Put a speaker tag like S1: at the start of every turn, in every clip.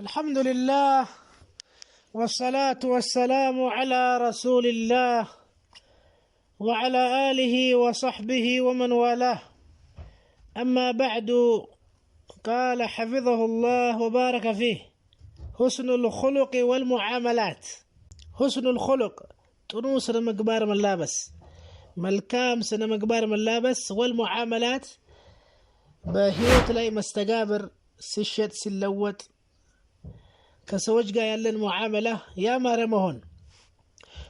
S1: الحمد لله والصلاة والسلام على رسول الله وعلى آله وصحبه ومن والاه. أما بعد، قال حفظه الله وبارك فيه: حسن الخلق والمعاملات. حسن الخلق طنو سنة مقبار ملابس، ملكام سنة مقبار ملابس، والمعاملات بهيوت لاي مستقابر سشت سلوت كسوج قايل للمعاملة يا مارمهن.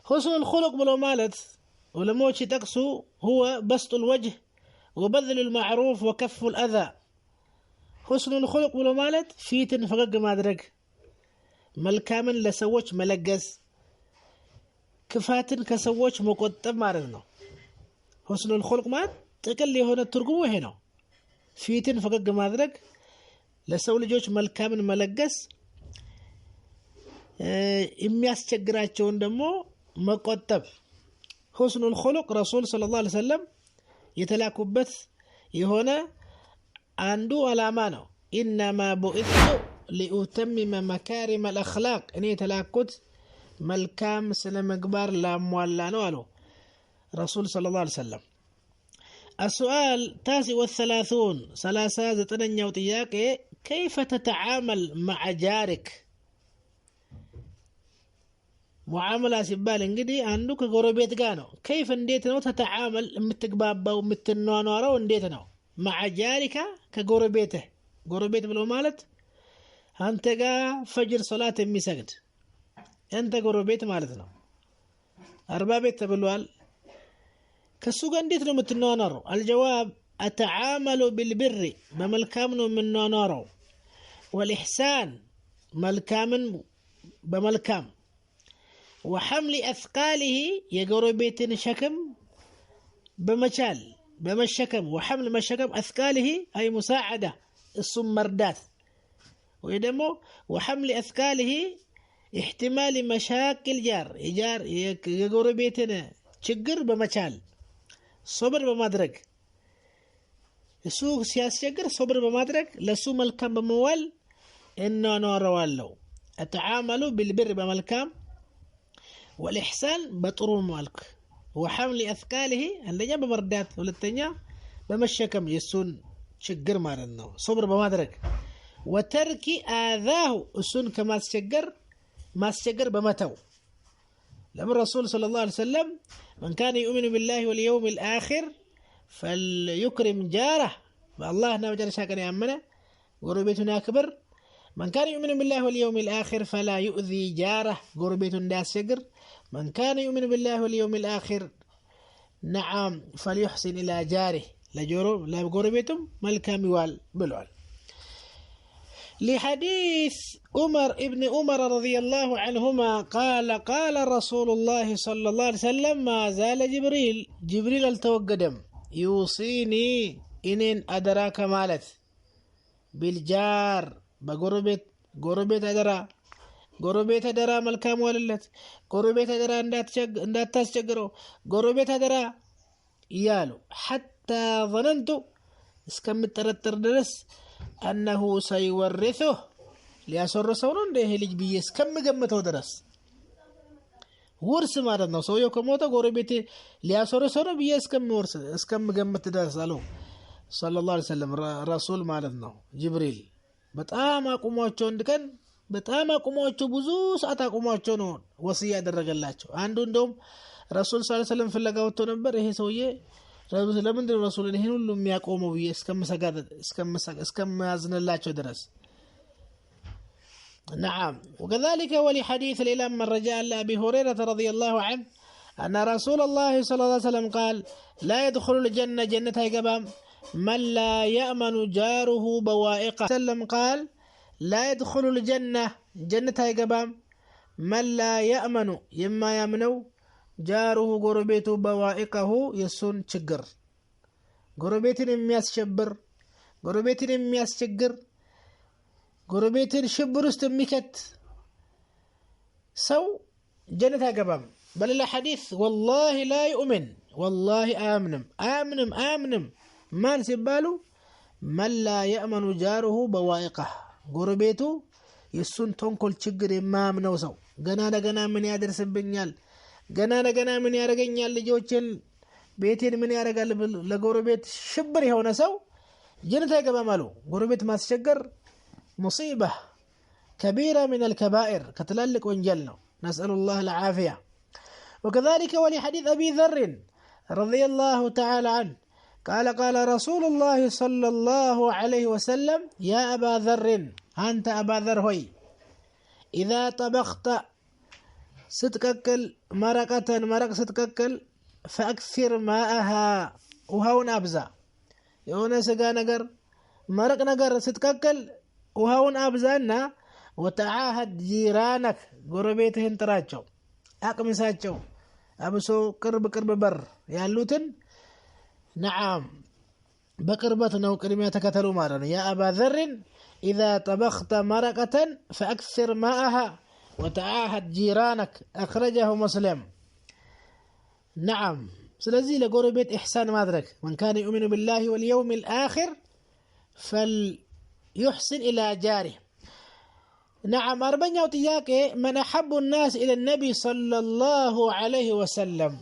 S1: حسن الخلق بلو مالت ولموشي تقسو هو بسط الوجه وبذل المعروف وكف الأذى. حسن الخلق بلو مالت فيتن فقق مادرق ملكامن لسوج ملقز كفاتن كسوج مقطب مارنو. حسن الخلق مات تقل هنا الترقم هنا فيتن فقق مادرق لسول جوش ملكامن ملقز የሚያስቸግራቸውን ደግሞ መቆጠብ። حسن الخلق رسول صلى الله عليه وسلم የተላኩበት የሆነ አንዱ ዓላማ ነው። انما بعثت لأتمم مكارم الاخلاق እኔ የተላኩት መልካም ስነ ምግባር ላሟላ ነው አሉ رسول صلى الله عليه وسلم። السؤال 39ኛው ጥያቄ كيف تتعامل مع جارك؟ ሙዓመላ ሲባል እንግዲህ አንዱ ከጎረቤት ጋር ነው። كيف እንዴት ነው ተተዓመል የምትግባባው የምትኗኗረው እንዴት ነው? مع جارك ከጎረቤትህ። ጎረቤት ብሎ ማለት አንተ ጋር ፈጅር ሶላት የሚሰግድ አንተ ጎረቤት ማለት ነው። 40 ቤት ተብሏል። ከሱ ጋር እንዴት ነው የምትኗኗረው? الجواب اتعامل بالبر በመልካም ነው የምንኗኗረው። والإحسان መልካምን በመልካም وحمل أثقاله يقربيتن شكم بمشال بمشكم وحمل مشكم أثقاله أي مساعدة الصم مردات ويدمو وحمل أثقاله احتمال مشاكل جار يقربيتن شجر بمشال صبر بمدرك السوق سياس شجر صبر بمدرك لسو ملكم بموال إنه نور والو. أتعامل بالبر بملكم والإحسان بطرو مالك وحمل أثقاله عندنا بمردات ولتنيا بمشكم يسون شجر مارنو صبر بمدرك وترك آذاه السن كما سجر بمتو. لما الرسول صلى الله عليه وسلم من كان يؤمن بالله واليوم الآخر فليكرم جاره. والله نوجد شاكر يأمنا قربيتنا أكبر. من كان يؤمن بالله واليوم الآخر فلا يؤذي جاره قربيت الناس شجر. من كان يؤمن بالله واليوم الآخر نعم فليحسن إلى جاره لا قربيتم ملكا موال بلوال. لحديث ابن عمر رضي الله عنهما قال رسول الله صلى الله عليه وسلم ما زال جبريل التوقدم يوصيني إن أدراك مالت بالجار በጎረቤት አደራ መልካም ዋልለት፣ ጎረቤት አደራ እንዳታስቸግረው፣ ጎረቤት አደራ እያሉ حتى ظننت እስከምጠረጥር ድረስ أنه سيورثه ሊያስወርሰው ነው እንደ ይሄ ልጅ ብዬ እስከምገምተው ድረስ። ውርስ ማለት ነው። ሰውየው ከሞተ ጎረቤት ሊያስወርሰው ነው ብዬ እስከምገምት ድረስ አለው ሰለላሁ ዐለይሂ ወሰለም ረሱል ማለት ነው ጅብሪል። በጣም አቁሟቸው እንድቀን በጣም አቁሟቸው ብዙ ሰዓት አቁሟቸው ነው ወሲያ ያደረገላቸው። አንዱ እንደውም ረሱል ሰለላሁ ዐለይሂ ወሰለም ፍለጋ ወጥቶ ነበር። ይሄ ሰውዬ ለምንድን ነው ረሱልን ይሄን ሁሉ የሚያቆመው ብዬ እስከማዝንላቸው ድረስ። نعم. وكذلك ولحديث الإمام الرجاء لأبي هريرة رضي الله عنه أن رسول الله صلى الله عليه وسلم قال لا يدخل الجنة جنة يقبام من لا يأمن جاره بوائقه. سلم قال لا يدخل الجنة جنة يقبام من لا يأمن يما يمنو جاره قربيته بوائقه يسون شجر قربيتين يمياس شبر قربيتين يمياس شجر قربيتين شبر استمكت سو جنة يقبام بل الحديث والله لا يؤمن والله آمنم ማን ሲባሉ من لا يأمن جاره بوائقه ጎረቤቱ የሱን ተንኮል ችግር የማያምነው ሰው ገና ለገና ምን ያደርስብኛል ገና ለገና ምን ያረጋኛል ልጆችን ቤቴን ምን ያረጋል ለጎረቤት ሽብር የሆነ ሰው ጀነት አይገባም አሉ ጎረቤት ማስቸገር ሙሲባ كبيرة من الكبائر كتلالك وانجلنا نسأل الله العافية وكذلك ولحديث أبي ذر رضي الله تعالى عنه قال رسول الله صلى الله عليه وسلم يا أبا ذر أنت أبا ذر هوي إذا طبخت ستككل مرق ستككل فأكثر ماءها وهون أبزا يونا سقا نقر مرق نقر ستككل وهون أبزانا وتعاهد جيرانك قربيتهن تراجعوا أقمساتشو أبسو قرب بر يالوتن نعم بقربتنا وكلمة تكتلوا مارنا يا أبا ذر إذا طبخت مرقة فأكثر ماءها وتعاهد جيرانك أخرجه مسلم نعم سلزي لقربيت إحسان مادرك من كان يؤمن بالله واليوم الآخر فليحسن إلى جاره نعم أربعة وتياكي من أحب الناس إلى النبي صلى الله عليه وسلم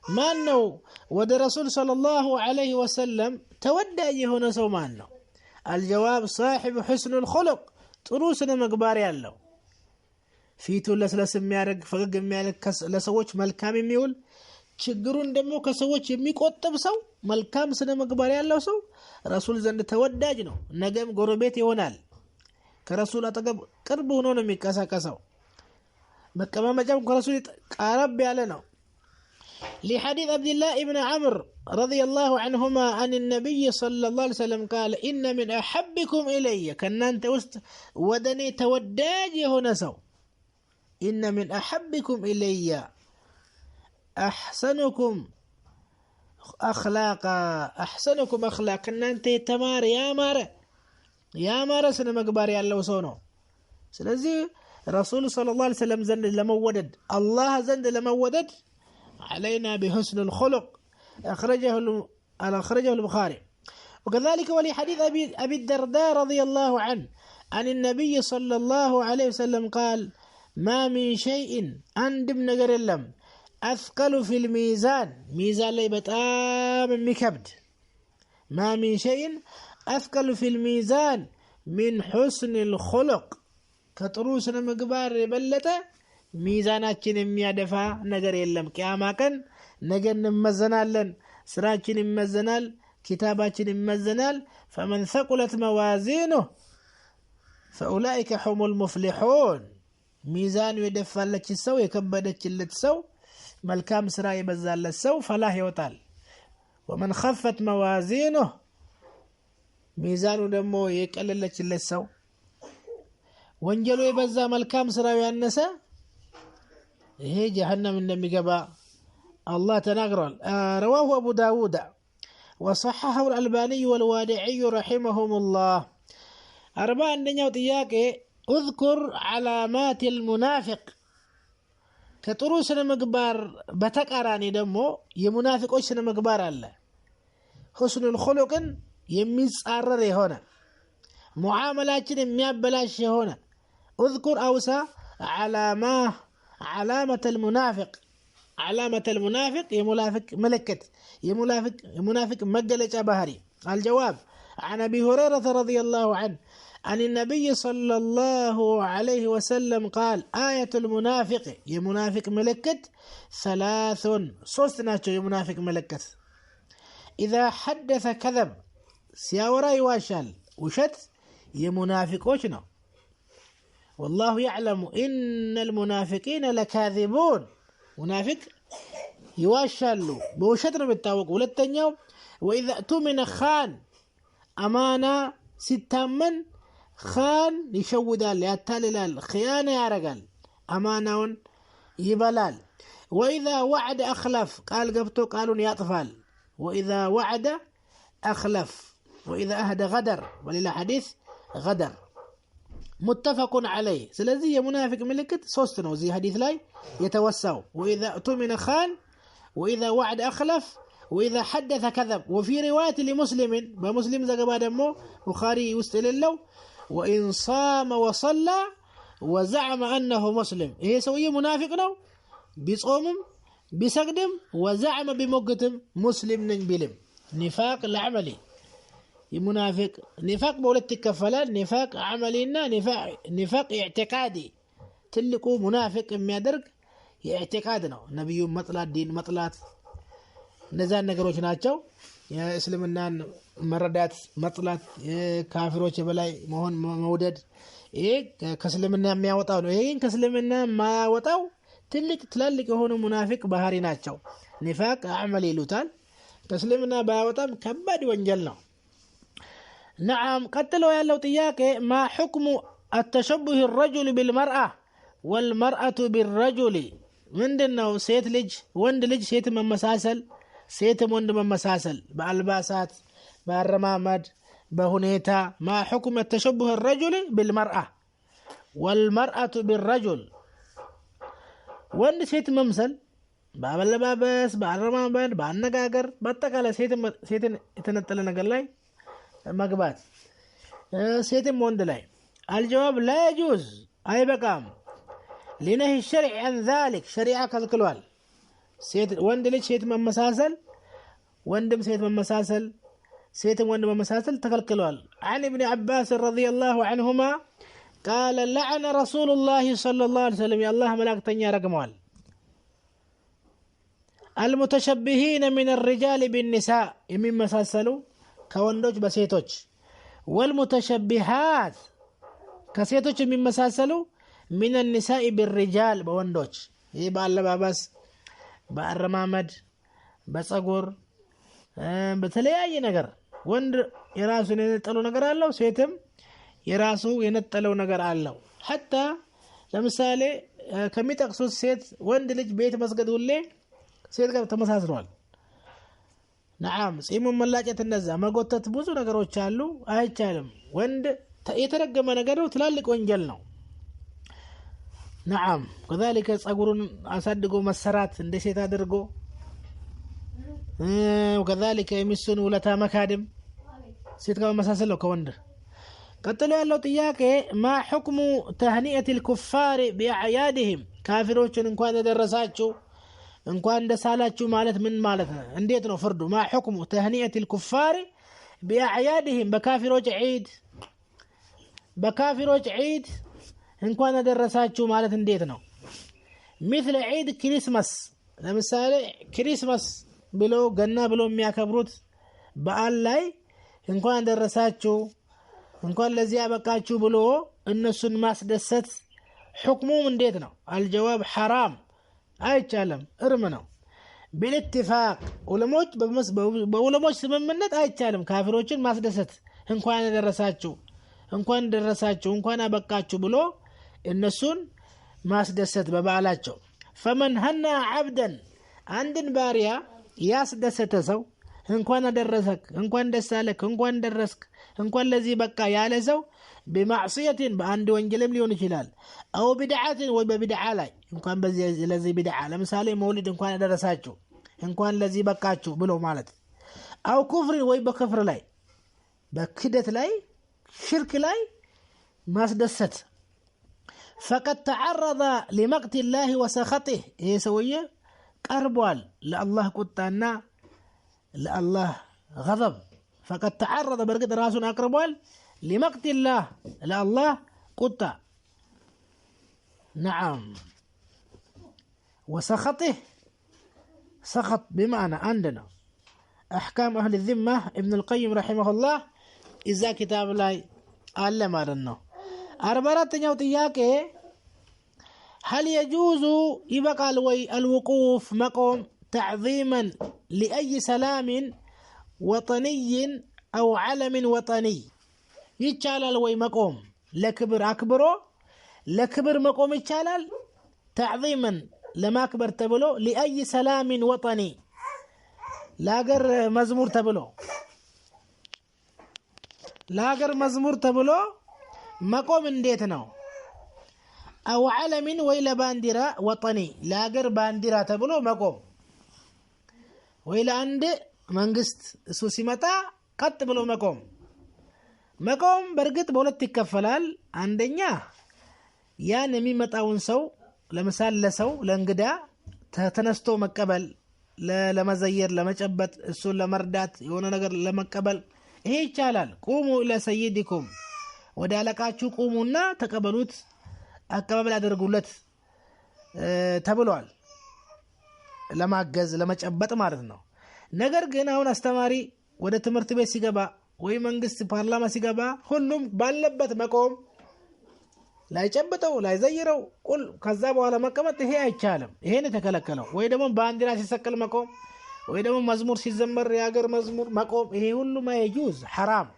S1: ما أنه ود رسول صلى الله عليه وسلم تودى هنا سو ما أنه الجواب صاحب حسن الخلق تروسنا مقباري الله فيتو لسلس ميارك فقق ميارك لسوش ملكام يميول ችግሩን ደግሞ ከሰዎች የሚቆጥብ ሰው መልካም ስነ ምግባር ያለው ሰው ረሱል ዘንድ ተወዳጅ ነው ነገም ጎረቤት ይሆናል ከረሱል አጠገብ ቅርብ ሆኖ ነው የሚቀሳቀሰው መቀማመጫው ከረሱል ቀረብ ያለ ነው لحديث عبد الله ابن عمرو رضي الله عنهما عن النبي صلى الله عليه وسلم قال إن من أحبكم إلي كنانت وسط ودني توداج هنا سو إن من أحبكم إلي أحسنكم أخلاقا كنانت تمار يا مارا سنة مقباري الله سونو سلزي رسول صلى الله عليه وسلم زند لمودد الله زند لمودد علينا بحسن الخلق أخرجه البخاري وكذلك ولحديث أبي الدرداء رضي الله عنه عن النبي صلى الله عليه وسلم قال ما من شيء عندم نقر اللم أثقل في الميزان ميزان لي بتام مكبد ما من شيء أثقل في الميزان من حسن الخلق كتروسنا مقبار بلته ميزاناتችን የሚያደፋ ነገር የለም ቂያማ ቀን ነገ እንመዘናለን ስራችን ይመዘናል ኪታባችን ይመዘናል فمن ثقلت موازينه فاولئك هم المفلحون ሚዛን የደፋለች ሰው የከበደችለት ሰው መልካም ስራ የበዛለት ሰው ፈላህ ይወጣል ومن خفت موازينه ሚዛኑ ደግሞ የቀለለችለት ሰው ወንጀሉ የበዛ መልካም ስራው ያነሰ هي جهنم እንደሚገባ الله تناغرل رواه أبو داود وصححه الألباني والوادعي رحمهم الله أربعة عندنا طياقة اذكر علامات المنافق كتروسنا مقبار بتقراني دمو يمنافق وشنا مقبار الله حسن الخلق يميز أرر هنا معاملاتنا ميابلاش هنا اذكر أوسى علامة المنافق يمنافق ملكت يمنافق مجلج بهري الجواب عن أبي هريرة رضي الله عنه عن النبي صلى الله عليه وسلم قال آية المنافق يمنافق ملكت ثلاث صوتنا يمنافق ملكت إذا حدث كذب سياورا يواشل وشت يمنافق وشنا والله يعلم إن المنافقين لكاذبون منافق يواشلوا بوشتر بالتاوق ولتنيو وإذا أتمن خان أمانة ستامن خان يشودال يتاللال خيانة يارقال أمانة يبلال وإذا وعد أخلف قال قبتو قالون يطفال وإذا وعد أخلف وإذا أهدى غدر ولله حديث غدر متفق عليه سلازي منافق ملكت صوستنا وزي حديث لاي يتوسعوا وإذا أتمن خان وإذا وعد أخلف وإذا حدث كذب وفي رواية لمسلم بمسلم زقبا دمو بخاري يستلل له وإن صام وصلى وزعم أنه مسلم إيه سوية منافق نو بيصومم بيسقدم وزعم بموقتم مسلم نبيلم نفاق العملي المنافق نفاق بولت كفلان نفاق عملينا نفاق اعتقادي تلقوا منافق የሚያደርግ የኢዕቲቃድ ነው ነብዩ መጥላት ዲን መጥላት እነዛን ነገሮች ናቸው የእስልምናን መረዳት መጥላት ካፊሮች በላይ መሆን መውደድ ይሄ ከእስልምና የሚያወጣው ነው ይሄን ከእስልምና ማያወጣው ትልቅ የሆኑ ሙናፊቅ ባህሪ ናቸው ኒፋቅ አመል ይሉታል ከእስልምና ባያወጣም ከባድ ወንጀል ነው نعم قتلوا ያለው ጥያቄ ما حكم التشبه الرجل بالمرأة والمرأة بالرجل ምንድነው ሴት ልጅ ወንድ ልጅ ሴት መመሳሰል ሴትም ወንድ መመሳሰል በአልባሳት በአረማመድ በሁኔታ ما حكم التشبه الرجل بالمرأة والمرأة بالرجل ወንድ ሴት መምሰል በአለባበስ በአረማመድ በአነጋገር በአጠቃላይ ሴትን የተነጠለ ነገር ላይ መግባት ሴትም ወንድ ላይ الجواب لا يجوز أي بقام لنهي الشرع عن ذلك شريعة كالكلوال سيت وند ليش سيت من مساسل وندم سيت من مساسل سيت وند من مساسل تكالكلوال عن ابن عباس رضي الله عنهما قال لعن رسول الله صلى الله عليه وسلم يا الله ملاك تنيا رقموال المتشبهين من الرجال بالنساء يمين مساسلوا كوندوج بسيتوج والمتشبهات كسيتوج يمين مساسلوا من النساء بالرجال بوندوج يبقى اللبابس በአረማመድ በፀጉር በተለያየ ነገር ወንድ የራሱ የነጠለው ነገር አለው ሴትም የራሱ የነጠለው ነገር አለው حتى ለምሳሌ ከሚጠቅሱት ሴት ወንድ ልጅ ቤት መስገድ ሁሌ ሴት ጋር ተመሳስሏል نعم ጺሙ መላጨት እንደዛ መጎተት ብዙ ነገሮች አሉ አይቻልም ወንድ የተረገመ ነገር ነው ትላልቅ ወንጀል ነው نعم كذلك ጸጉሩን አሳድጎ መሰራት እንደ ሴት አድርጎ وكذلك የሚስቱን ውለታ መካድም ሴት ጋር መሳሰል ነው ከወንድ ቀጥሎ ያለው ጥያቄ ما حكم تهنئة الكفار بأعيادهم ካፊሮችን እንኳን ደረሳችሁ እንኳን ደሳላችሁ ማለት ምን ማለት ነው እንዴት ነው ፍርዱ ما حكم تهنئة الكفار بأعيادهم በካፊሮች ዒድ እንኳን ደረሳችሁ ማለት እንዴት ነው مثل عيد كريسماس ለምሳሌ ክሪስማስ ብሎ ገና ብሎ የሚያከብሩት በዓል ላይ እንኳን ደረሳችሁ እንኳን ለዚህ ያበቃችሁ ብሎ እነሱን ማስደሰት حكمه እንዴት ነው الجواب حرام አይቻልም እርም ነው بالاتفاق በዑለሞች ስምምነት አይቻልም ካፊሮችን ማስደሰት እንኳን ደረሳችሁ እንኳን አበቃችሁ ብሎ እነሱን ማስደሰት በበዓላቸው فمن هنأ عبدا عندن باريا ያስደሰተ ሰው እንኳን አደረሰክ እንኳን ደስ አለክ እንኳን ደረስክ እንኳን ለዚህ በቃ ያለ ሰው بمعصية በአንድ ወንጀልም ሊሆን ይችላል او بدعة ወይ በቢድዓ ላይ እንኳን ለዚህ ቢድዓ ለምሳሌ መውሊድ እንኳን አደረሳችሁ እንኳን ለዚህ በቃችሁ ብሎ ማለት او كفر ወይ በክፍር ላይ በክደት ላይ ሽርክ ላይ ማስደሰት فقد تعرض لمقت الله وسخطه ይሄ ሰውዬ ቀርቧል ለአላህ ቁጣና ለአላህ غضب فقد تعرض በርግጥ ራሱን አቅርቧል لمقت الله لله قطع نعم وسخطه سخط بمعنى عندنا أحكام أهل الذمة ابن القيم رحمه الله إذا كتاب لا علم أرنه أربعة نيوتياك هل يجوز يبقى الوقوف مقام تعظيما لأي سلام وطني أو علم وطني ይቻላል ወይ መቆም ለክብር አክብሮ ለክብር መቆም ይቻላል تعظيما ለማክበር ተብሎ لأي سلام وطني ለሀገር መዝሙር ተብሎ መቆም እንዴት ነው أو علم ወይ ለባንዲራ وطني ለሀገር ባንዲራ ተብሎ መቆም ወይ ለአንድ መንግስት እሱ ሲመጣ ቀጥ ብሎ መቆም መቆም በርግጥ በሁለት ይከፈላል። አንደኛ ያን የሚመጣውን ሰው ለምሳሌ ለሰው ለእንግዳ ተነስቶ መቀበል፣ ለመዘየር፣ ለመጨበጥ፣ እሱን ለመርዳት፣ የሆነ ነገር ለመቀበል ይሄ ይቻላል። ቁሙ ኢላ ሰይዲኩም ወደ አለቃችሁ ቁሙና ተቀበሉት፣ አቀባበል አድርጉለት ተብሏል። ለማገዝ ለመጨበጥ ማለት ነው። ነገር ግን አሁን አስተማሪ ወደ ትምህርት ቤት ሲገባ ወይ መንግስት ፓርላማ ሲገባ ሁሉም ባለበት መቆም ላይጨብጠው ላይዘይረው ቁል ከዛ በኋላ መቀመጥ ይሄ አይቻልም። ይሄን የተከለከለው ወይ ደግሞ ባንዲራ ሲሰቀል መቆም ወይ ደግሞ መዝሙር ሲዘመር የሀገር መዝሙር መቆም ይሄ ሁሉ ማይጁዝ حرام.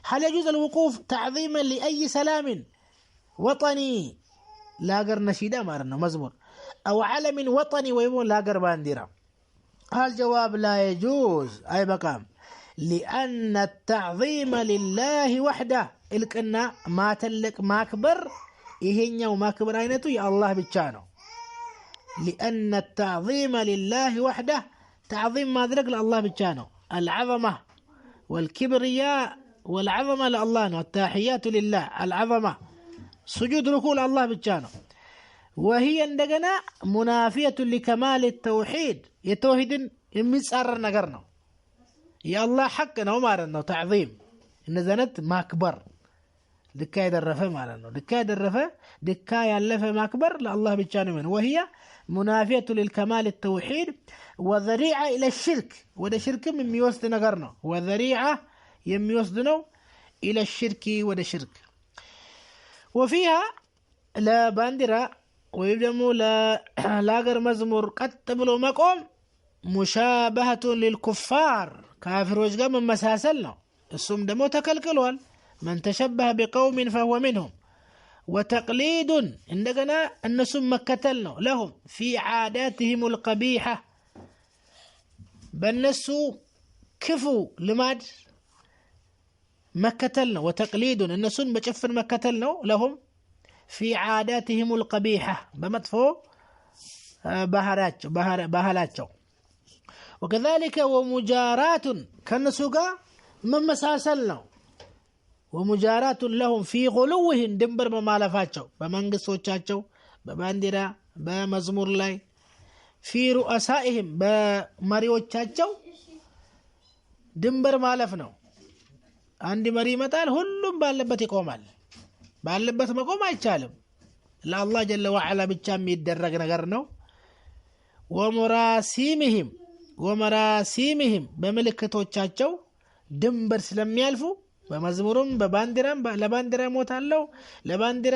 S1: هل يجوز الوقوف تعظيما لأي سلام وطني لاغر نشيدة مارنا مزمور أو علم وطني ويمون لاغر بانديرا؟ الجواب لا يجوز أي مقام، لأن التعظيم لله وحده إلكنا ما تلك ما كبر إهنيا وما كبر عينته يا الله بتشانه. لأن التعظيم لله وحده تعظيم ما ذلك لله بتشانه، العظمة والكبرياء والعظمة لله، والتحيات لله، العظمة سجود ركوع الله بتشانه. وهي عندنا منافية لكمال التوحيد، يتوحيد يمسار نجرنا يا الله حقنا ومارنا تعظيم إن زنت ما كبر دكاية الرفع مارنا دكاية الرفع دكاية اللفة ما كبر لله بتشانه من، وهي منافية للكمال التوحيد وذريعة إلى الشرك، وده شرك من يوسد نجرنا، وذريعة يميوسدنو إلى الشرك وده شرك. وفيها لا باندرا ويبدمو لا غير مزمور قتبلو مقوم مشابهة للكفار كافر وجه من مساسلنا السم دمو تكلكلوال من تشبه بقوم فهو منهم، وتقليد عندنا النسم مكتلنا لهم في عاداتهم القبيحة بالنسو كفو لماد مكتلنا، وتقليد النسون بشفر مكتلنا لهم في عاداتهم القبيحة بمدفو بهالاتشو. وكذلك ومجارات كالنسوقا من مساسلنا، ومجارات لهم في غلوهم دنبر بمالفاتشو بمنقصوچاچو بباندرا بمزمور لاي في رؤسائهم بمريوچاچو دنبر مالفنو عند مري متال ሁሉም ባለበት ይቆማል። ባለበት መቆም አይቻልም። ለአላህ ጀለ ወዐላ ብቻ የሚደረግ ነገር ነው። ወመራሲምህም በመልእክቶቻቸው ድንበር ስለሚያልፉ በመዝሙሩም በባንዲራም ለባንዲራ ሞታለው ለባንዲራ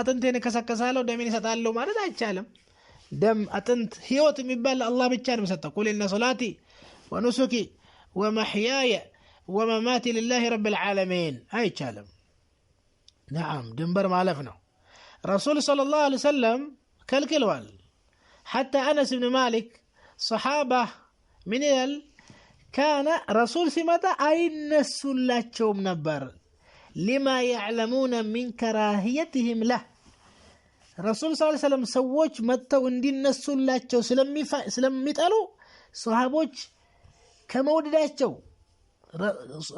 S1: አጥንቴን ከሰከሳለው ደሜን ይሰጣለው ማለት አይቻልም። ደም አጥንት ህይወት የሚባል አላህ ብቻ ነው የሚሰጠው። ቁል ኢነ ሶላቲ ወኑሱኪ ወመሕያየ ومماتي لله رب العالمين أي كلام. نعم دنبر مالفنا رسول صلى الله عليه وسلم كالكلوال حتى أنس بن مالك صحابة من كان رسول سمتا أين السلاتشو منبر لما يعلمون من كراهيتهم له. رسول صلى الله عليه وسلم سووش متى وندين السلاتشو سلمي تقالوا صحابوش كمودداتشو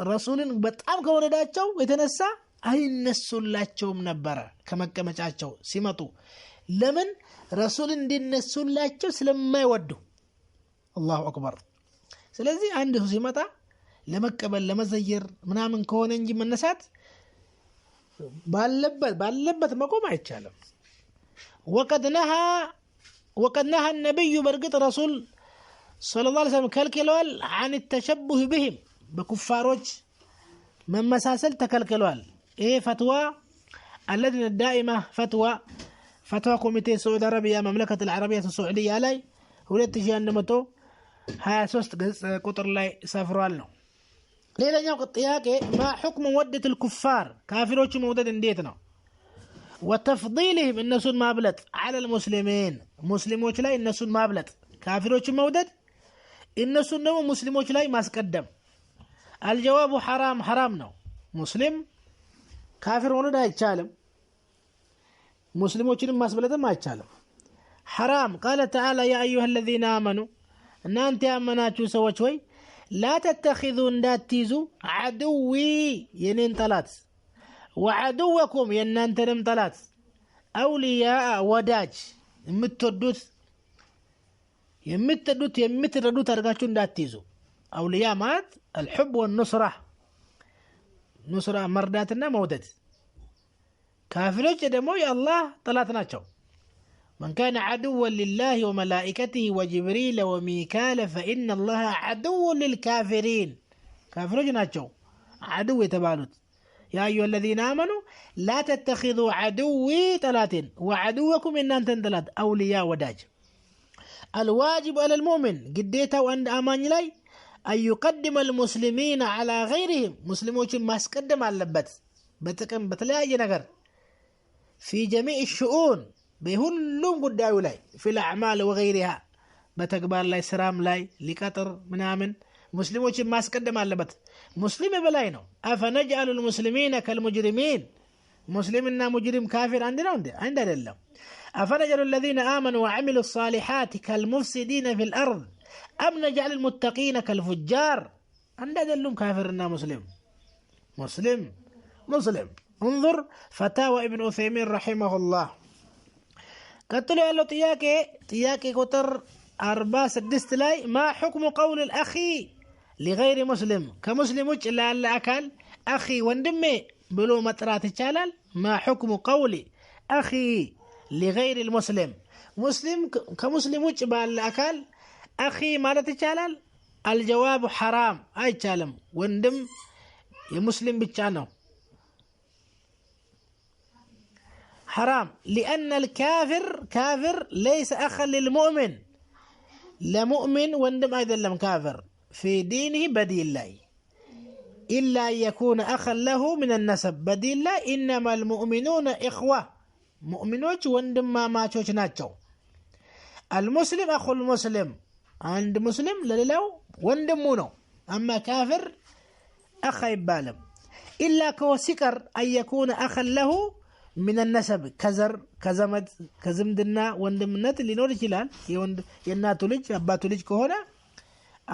S1: ረሱልን በጣም ከወደዳቸው የተነሳ አይነሱላቸውም ነበር ከመቀመጫቸው ሲመጡ። ለምን? ረሱል እንዲነሱላቸው ስለማይወዱ። አላሁ አክበር። ስለዚህ አንድ ሰው ሲመጣ ለመቀበል ለመዘየር ምናምን ከሆነ እንጂ መነሳት ባለበት መቆም አይቻልም። وقد نهى النبي برقط رسول صلى الله عليه وسلم كالكلوال عن التشبه بهم بكفاروج من مساسل تكلكلوال. ايه فتوى اللجنة الدائمة فتوى كوميتي سعود عربية مملكة العربية السعودية علي وليت تجي نمتو هاي سوست قطر لاي سافروالنا ليلا نيوك الطياقي ما حكم مودة الكفار كافروج مودة انديتنا وتفضيلهم النسون مابلت على المسلمين مسلموش لاي النسون مابلت كافروج مودة النسون نمو مسلموش لاي ما سقدم. الجواب حرام نو مسلم كافر ولد አይቻልም ሙስሊሞችንም ማስበለጥም አይቻልም حرام. قال تعالى يا ايها الذين امنوا እናንተ ያመናችሁ ሰዎች ወይ لا تتخذوا انداتيزو عدوي ينين طلات وعدوكم ينانتنم طلات أولياء وداج يمتردوت أرغاتشو انداتيزو أولياء مات الحب والنصرة نصرة مرداتنا مودت كافرون دمو يا الله طلاتناچو من كان عدوا لله وملائكته وجبريل وميكال فإن الله عدو للكافرين كافرون ناچو عدو يتبالوت يا أيها الذين آمنوا لا تتخذوا عدوي طلاتين وعدوكم إن أنتم طلات أولياء وداج الواجب على المؤمن قديته وأن أمان لي أن يقدم المسلمين على غيرهم مسلمون ما سقدم على اللبت بتكم بتلاقي نجر في جميع الشؤون بهلهم قدايو لاي في الأعمال وغيرها بتقبال لاي سرام لاي لكتر منامن مسلمون ما سقدم على اللبت مسلم بلاينو أفنجعل المسلمين كالمجرمين مسلمنا مجرم كافر عندنا لله أفنجعل الذين آمنوا وعملوا الصالحات كالمفسدين في الأرض أم نجعل المتقين كالفجار عندنا لهم كافرنا مسلم انظر فتاوى ابن عثيمين رحمه الله قتلوا قالوا تياكي كتر 4-6 لاي ما حكم قول الأخي لغير مسلم كمسلم لا أكل أخي وندمي بلو مطرات الشلال ما حكم قولي أخي لغير المسلم مسلم كمسلم لا أكل أخي مالت الشلال الجواب حرام أي شالم وندم يمسلم بتشانو حرام لأن كافر ليس أخا للمؤمن لمؤمن وندم أيضا لم كافر في دينه بديل الله إلا أن يكون أخا له من النسب بديل الله إنما المؤمنون إخوة مؤمنوش وندم ما تشوش ناتشو المسلم أخو المسلم عند مسلم للو وندمونه أما كافر أخا يبالم إلا كوسكر أن يكون أخا له من النسب كزر كزمد كزمدنا وندمنت اللي نور يشلال يناتو لج أباتو لج كهونا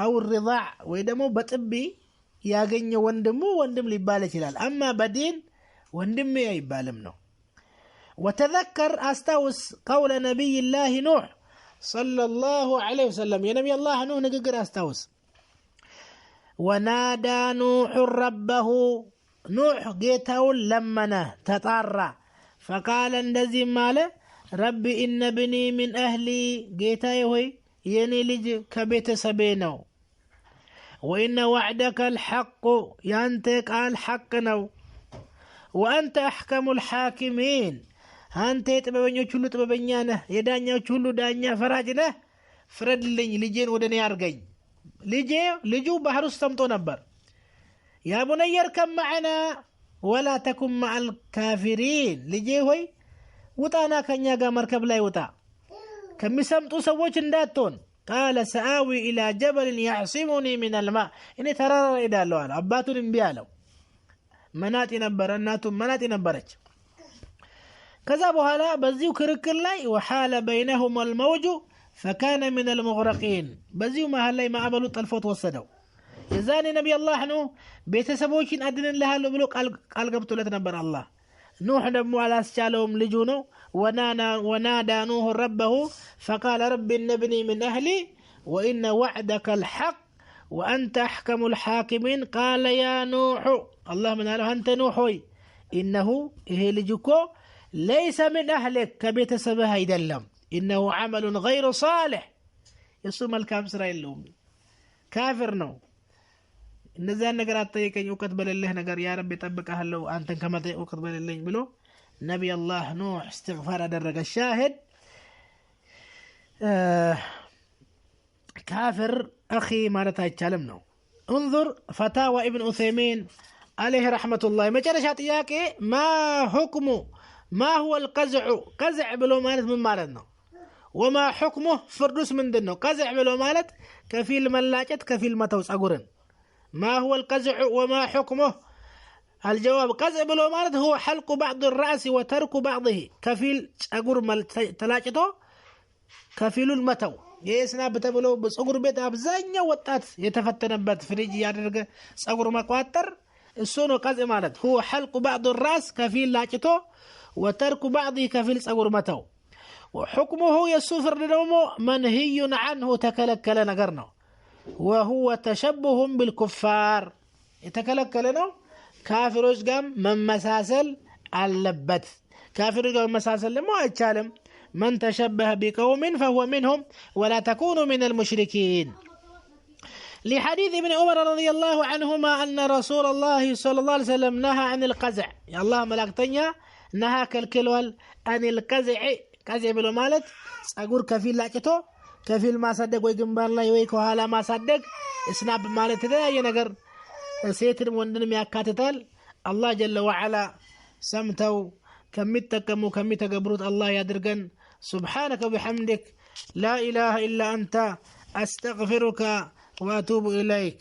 S1: أو الرضاع ويدمو بطبي ياغن وندم ليبال يشلال أما بدين وندم يبالمنو وتذكر أستوس قول نبي الله نوح صلى الله عليه وسلم يا نبي الله نوح نقر أستوس ونادى نوح ربه نوح جيته لمنا تطارى فقال اندزي ماله ربي إن بني من أهلي جيته هوي يني لج كبيت سبينو وإن وعدك الحق ينتك الحق نو وأنت أحكم الحاكمين أنت تببنيو چلو تببنيانه يدانيو چلو دانيا فراجنه فرد لجين ودني أرغين لجو بحر استمتو نبر يا بني اركب معنا ولا تكن مع الكافرين لجي هوي وطانا كنياغا مركب لا يوطا كم سمطو سووچ انداتون قال سآوي إلى جبل يعصمني من الماء إني ترى إدالو على أباتون انبيالو مناتي نبر الناتو مناتي نبرج كذا بهلا بزيو كركل لاي وحال بينهما الموج فكان من المغرقين بزيو ما هلاي ما عملوا طلفوت وصدوا يزاني نبي الله نوح بيتسبوشين أدن لها لبلوك قبطو لتنبر الله نوح دمو على سجالهم لجونو ونادى نوح ربه فقال رب ابني من أهلي وإن وعدك الحق وأنت أحكم الحاكمين قال يا نوح الله من قاله أنت نوحي إنه لجوكو ليس من أهلك كبيت سبها يدلم إنه عمل غير صالح يصوم الكام سرائيل لهم كافر نو እነዛን ነገር አጠይቀኝ እውቀት በሌለህ ነገር ያ ረብ ይጠብቀሃለው አንተን ከመጠየቅ እውቀት በሌለኝ ብሎ ነብይ አላህ ኑህ استغفار አደረገ ሻሂድ كافر أخي ማለት አይቻልም ነው انظر فتاوى ابن عثيمين عليه رحمة الله መጨረሻ ጥያቄ ما هو القزع قزع ብሎ ማለት ምን ማለት ነው وما حكمه ፍርዱስ ምንድነው قزع ብሎ ማለት ከፊል መላጨት ከፊል መተው ጸጉርን ما هو القزع وما حكمه الجواب قزع بلو مالت هو حلق بعض الرأس وترك بعضه كفيل أقول تلاجته كفيل المتو የስናብ ተብሎ በፀጉር ቤት አብዛኛው ወጣት የተፈተነበት ፍሪጅ ያደረገ ፀጉር መቋጠር እሱ ነው ቀዝዕ ማለት هو حلق بعض الراس كفيل لاጭቶ وترك بعضه كفيل ፀጉር መተው وحكمه يسفر دمو منهي عنه تكلكل ነገር ነው وهو تشبه بالكفار يتكلكل ነው ካፊሮች ጋር መመሳሰል አለበት ካፊሮች ጋር መመሳሰል ደግሞ አይቻልም من تشبه بقوم فهو منهم ولا تكونوا من المشركين لحديث ابن عمر رضي الله عنهما أن رسول الله صلى الله عليه وسلم نهى عن القزع يا الله ملاكتنيا نهى كالكلوال عن القزع قزع بلو مالت ፀጉር ከፊል ላጭቶ ከፊል ማሳደግ ወይ ግንባር ላይ ወይ ከኋላ ማሳደግ እስናብ ማለት የተለያየ ነገር ሴትንም ወንድንም ያካትታል አላህ ጀለ ወዐላ ሰምተው ከሚጠቀሙ ከሚተገብሩት አላህ ያድርገን سبحانك وبحمدك لا إله إلا أنت أستغفرك وأتوب إليك